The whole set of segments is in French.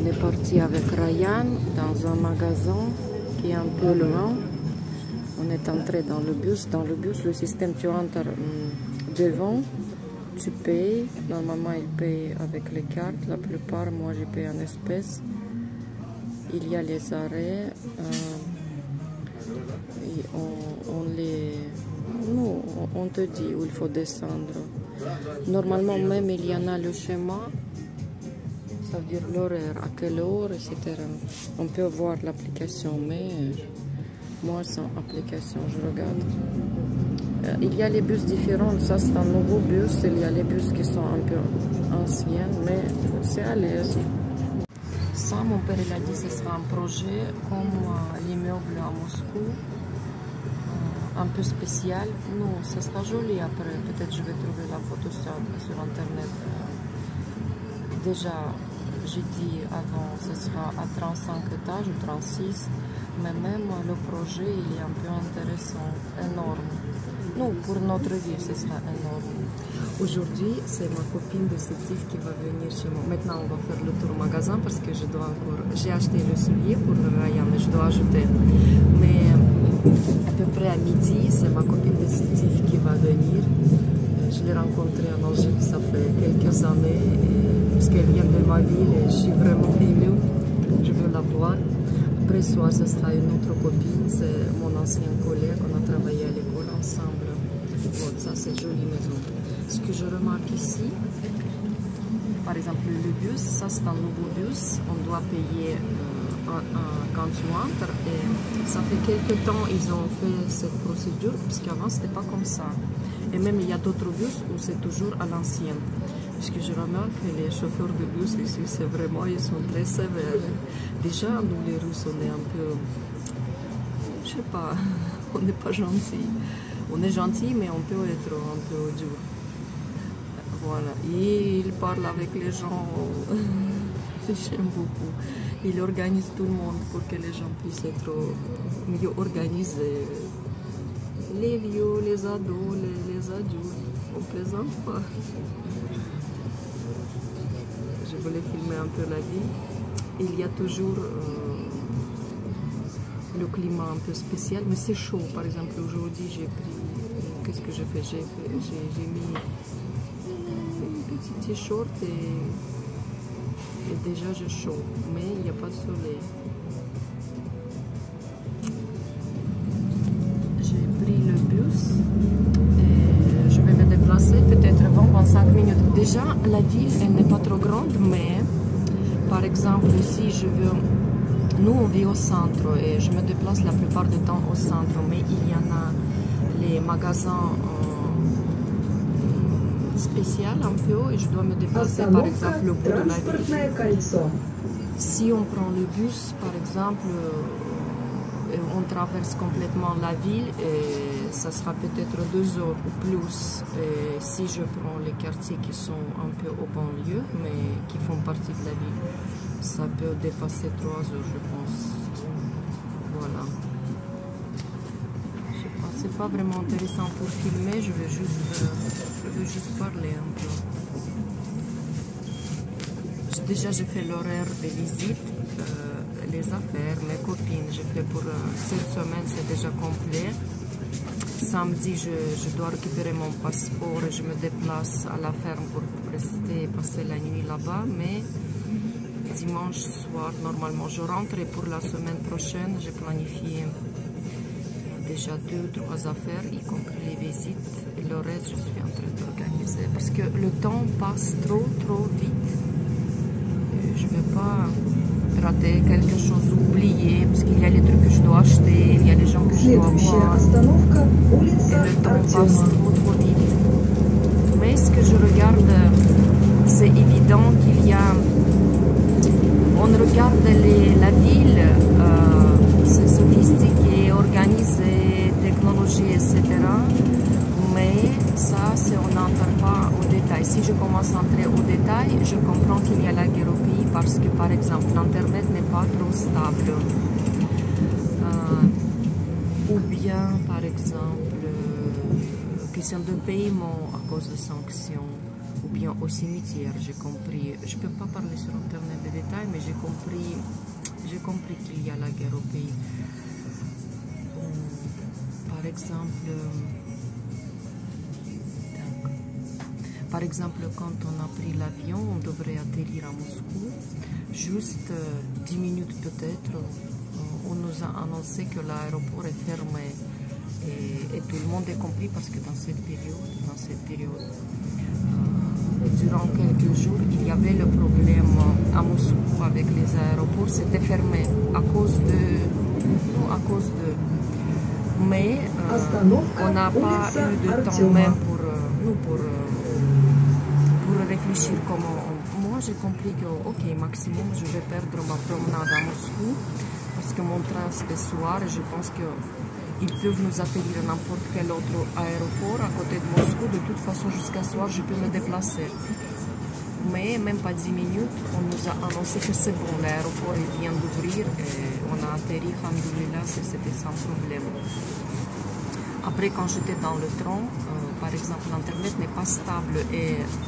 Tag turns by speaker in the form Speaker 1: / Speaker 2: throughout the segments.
Speaker 1: On est parti avec Ryan dans un magasin qui est un peu loin. On est entré dans le bus. Dans le bus, le système, tu entres devant, tu payes. Normalement, il paye avec les cartes. La plupart, moi, je paye en espèces. Il y a les arrêts. Et on te dit où il faut descendre. Normalement, même, il y en a le schéma. Ça veut dire l'horaire, à quelle heure, etc. On peut voir l'application, mais moi, sans application, je regarde. Il y a les bus différents. Ça, c'est un nouveau bus. Il y a les bus qui sont un peu anciens, mais c'est à l'aise. Ça, mon père, il a dit que ce sera un projet comme l'immeuble à Moscou. Un peu spécial. Non, ça sera joli après. Peut-être je vais trouver la photo sur Internet. Déjà, j'ai dit avant, ce sera à 35 étages ou 36. Mais même le projet, il est un peu intéressant, énorme. Non, pour notre vie, ce sera énorme. Aujourd'hui, c'est ma copine de Sétif qui va venir chez moi. Maintenant, on va faire le tour au magasin parce que je dois encore... J'ai acheté le soulier pour le Ryan, mais je dois ajouter. Mais à peu près à midi, c'est ma copine de Sétif qui va venir. Je l'ai rencontrée en Algérie, ça fait quelques années. Parce qu'elle vient de ma ville et je suis vraiment émue. Je veux la voir. Après ce soir, ce sera une autre copine, c'est mon ancien collègue, on a travaillé à l'école ensemble. Bon, ça c'est une jolie maison. Ce que je remarque ici, par exemple le bus, ça c'est un nouveau bus, on doit payer quand tu entres. Et ça fait quelques temps ils ont fait cette procédure, puisqu'avant c'était pas comme ça. Et même il y a d'autres bus où c'est toujours à l'ancienne. Parce que je remarque que les chauffeurs de bus ici, c'est vraiment, ils sont très sévères. Déjà, nous les Russes, on est un peu, je sais pas, on n'est pas gentils. On est gentils, mais on peut être un peu dur. Voilà. Et ils parlent avec les gens, j'aime beaucoup. Ils organisent tout le monde pour que les gens puissent être mieux organisés. Les vieux, les ados, les adultes, on plaisante pas. Je voulais filmer un peu la vie. Il y a toujours le climat un peu spécial, mais c'est chaud. Par exemple, aujourd'hui, j'ai pris... Qu'est-ce que j'ai fait? J'ai mis un petit t-shirt et déjà j'ai chaud, mais il n'y a pas de soleil. J'ai pris le bus et je vais me déplacer peut-être 20-25 minutes. Déjà, la ville, elle n'est pas trop grande, mais par exemple, si je veux... Nous, on vit au centre et je me déplace la plupart du temps au centre, mais il y en a les magasins spéciaux un peu et je dois me déplacer par exemple au bout de la ville. Si on prend le bus, par exemple, on traverse complètement la ville et ça sera peut-être 2 heures ou plus. Et si je prends les quartiers qui sont un peu au banlieue, mais qui font partie de la ville, ça peut dépasser 3 heures, je pense. Voilà. Je sais pas, c'est pas vraiment intéressant pour filmer, je veux juste parler un peu. Déjà, j'ai fait l'horaire des visites, les affaires, mes copines. J'ai fait pour cette semaine, c'est déjà complet. Samedi, je dois récupérer mon passeport et je me déplace à la ferme pour passer la nuit là-bas. Mais dimanche soir, normalement, je rentre et pour la semaine prochaine, j'ai planifié déjà 2-3 affaires, y compris les visites. Et le reste, je suis en train d'organiser parce que le temps passe trop vite. Je ne vais pas rater quelque chose, oublier, parce qu'il y a les trucs que je dois acheter, il y a les gens que je dois voir. Et le temps passe trop vite. Mais ce que je regarde, c'est évident qu'il y a... On regarde la ville, c'est sophistiqué, organisé, technologie, etc. Mais ça, on n'entre pas au détail. Si je commence à entrer au détail, je comprends qu'il y a la guerre au pays parce que, par exemple, l'Internet n'est pas trop stable. Ou bien, par exemple, question de paiement à cause de sanctions. Ou bien au cimetière, j'ai compris. Je ne peux pas parler sur Internet des détails. détails, mais j'ai compris qu'il y a la guerre au pays. Par exemple, quand on a pris l'avion, on devrait atterrir à Moscou. Juste 10 minutes peut-être, on nous a annoncé que l'aéroport est fermé. Et tout le monde est compris parce que dans cette période, durant quelques jours, il y avait le problème à Moscou avec les aéroports, c'était fermé à cause de. Mais on n'a pas eu de temps même pour réfléchir comment. Moi, j'ai compris que, ok, maximum, je vais perdre ma promenade à Moscou parce que mon train c'est le soir et je pense que ils peuvent nous atterrir à n'importe quel autre aéroport à côté de Moscou. De toute façon, jusqu'à ce soir, je peux me déplacer. Mais même pas 10 minutes, on nous a annoncé que c'est bon, l'aéroport vient d'ouvrir et on a atterri, alhamdoulilah, c'était sans problème. Après, quand j'étais dans le train, par exemple, l'Internet n'est pas stable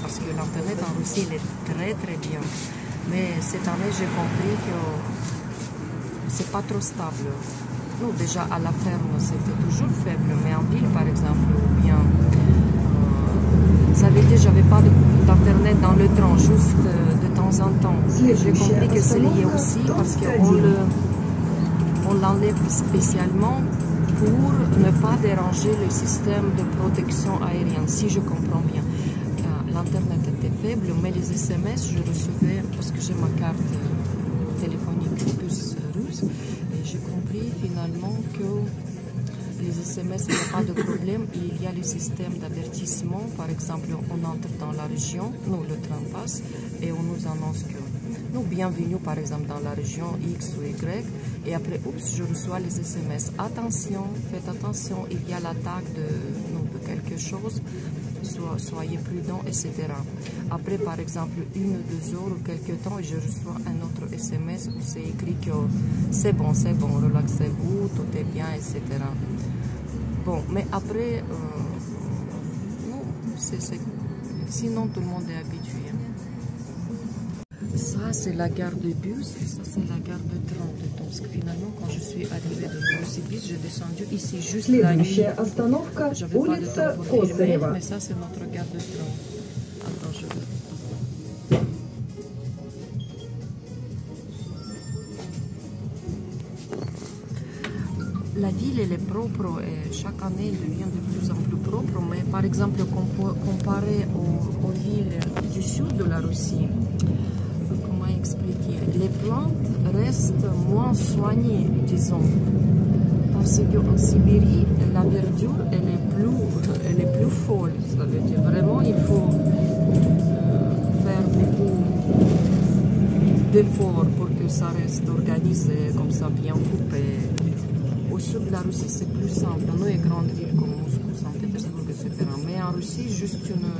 Speaker 1: parce que l'Internet en Russie, il est très très bien. Mais cette année, j'ai compris que c'est pas trop stable. Non, déjà à la ferme, c'était toujours faible, mais en ville, par exemple, ou bien, ça veut dire que j'avais pas d'internet dans le train, juste de temps en temps. J'ai compris que c'est lié aussi parce qu'on l'enlève spécialement pour ne pas déranger le système de protection aérienne, si je comprends bien. L'internet était faible, mais les SMS, je recevais, parce que j'ai ma carte téléphonique plus russe, et j'ai compris finalement que les SMS, il n'y a pas de problème. Il y a le système d'avertissement. Par exemple, on entre dans la région, nous, le train passe, et on nous annonce que nous, bienvenue, par exemple, dans la région X ou Y, et après, oups, je reçois les SMS. Attention, faites attention, il y a l'attaque de quelque chose. Soyez prudents, etc. Après, par exemple, 1 ou 2 heures ou quelques temps, je reçois un autre SMS où c'est écrit que c'est bon, relaxez-vous, tout est bien, etc. Bon, mais après, non, sinon tout le monde est habitué. Ça, c'est la gare de bus et ça, c'est la gare de train de Tomsk. Finalement, quand je suis arrivée de Novosibirsk, j'ai descendu ici juste la nuit. J'avais pas de temps pour filmer, mais ça, c'est notre gare de train. Attends, je vais. La ville, elle est propre et chaque année, elle devient de plus en plus propre. Mais par exemple, comparé aux villes du sud de la Russie, comment expliquer, les plantes restent moins soignées, disons. Parce qu'en Sibérie, la verdure, elle est plus folle. Ça veut dire vraiment, il faut faire beaucoup d'efforts pour que ça reste organisé, comme ça, bien coupé. Au sud de la Russie, c'est plus simple. Nous, les grandes villes comme Moscou, Saint-Pétersbourg, etc. Mais en Russie, juste tu ne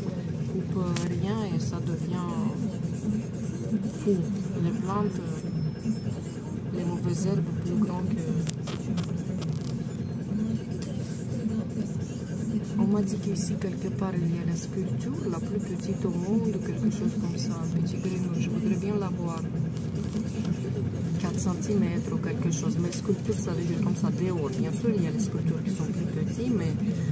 Speaker 1: coupes rien et ça devient fou. Les plantes, les mauvaises herbes plus grandes que... On m'a dit qu'ici, quelque part, il y a la sculpture, la plus petite au monde, quelque chose comme ça, un petit grenouille. Je voudrais bien la voir. 4 cm ou quelque chose. Mais sculpture, ça veut dire comme ça, dehors. Bien sûr, il y a les sculptures qui sont plus petites, mais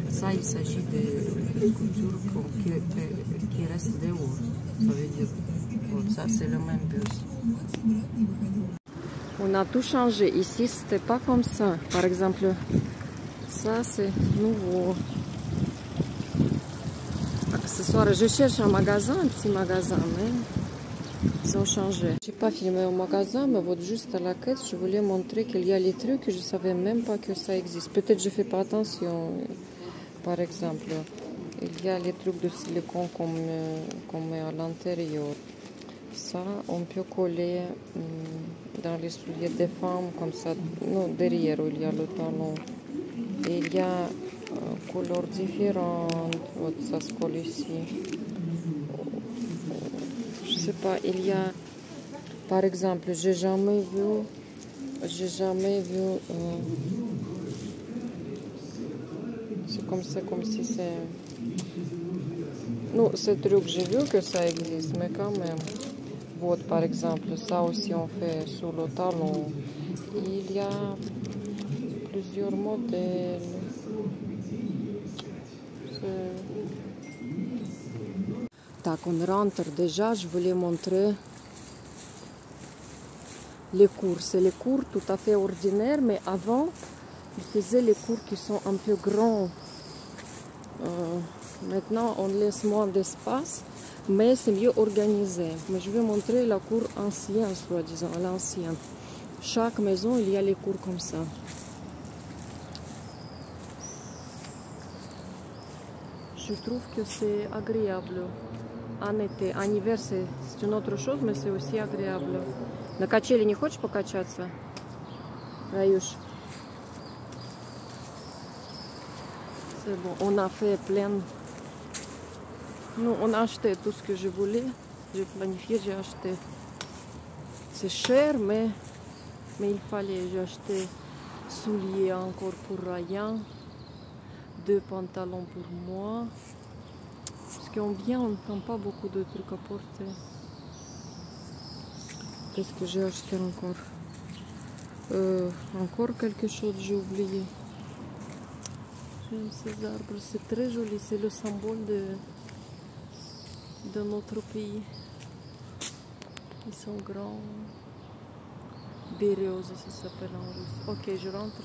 Speaker 1: ça, il s'agit de sculptures qui restent dehors. Ça veut dire, bon, ça, c'est le même bus. On a tout changé. Ici, c'était pas comme ça. Par exemple, ça, c'est nouveau. Accessoires. Je cherche un magasin, un petit magasin, mais ils ont changé. Je n'ai pas filmé au magasin, mais вот juste à la caisse, je voulais montrer qu'il y a les trucs, je ne savais même pas que ça existe. Peut-être je ne fais pas attention. Par exemple, il y a les trucs de silicone qu'on met à l'intérieur. Ça, on peut coller dans les souliers des femmes, comme ça, non, derrière où il y a le talon. Et il y a couleurs différentes. Вот, ça se colle ici. Je sais pas, il y a, par exemple, j'ai jamais vu, c'est comme ça, comme si c'est, non, ce truc, j'ai vu que ça existe, mais quand même, Вот, par exemple, ça aussi on fait sur le talon. Il y a plusieurs modèles. Tac, on rentre déjà, je voulais montrer les cours. C'est les cours tout à fait ordinaires, mais avant, ils faisaient les cours qui sont un peu grands. Maintenant, on laisse moins d'espace, mais c'est mieux organisé. Mais je vais montrer la cour ancienne, soi-disant, à l'ancienne. Chaque maison, il y a les cours comme ça. Je trouve que c'est agréable. En été, en hiver, c'est une autre chose, mais c'est aussi agréable. На качели не хочешь покачаться, Rayush? C'est bon, on a fait plein. Nous, on a acheté tout ce que je voulais. J'ai planifié, j'ai acheté. C'est cher, mais il fallait. J'ai acheté souliers encore pour Ryan, 2 pantalons pour moi. Parce qu'on vient, on ne prend pas beaucoup de trucs à porter. Qu'est-ce que j'ai acheté encore? Encore quelque chose, j'ai oublié. J'aime ces arbres, c'est très joli, c'est le symbole de notre pays. Ils sont grands. Березы, ça s'appelle en russe. Ok, je rentre.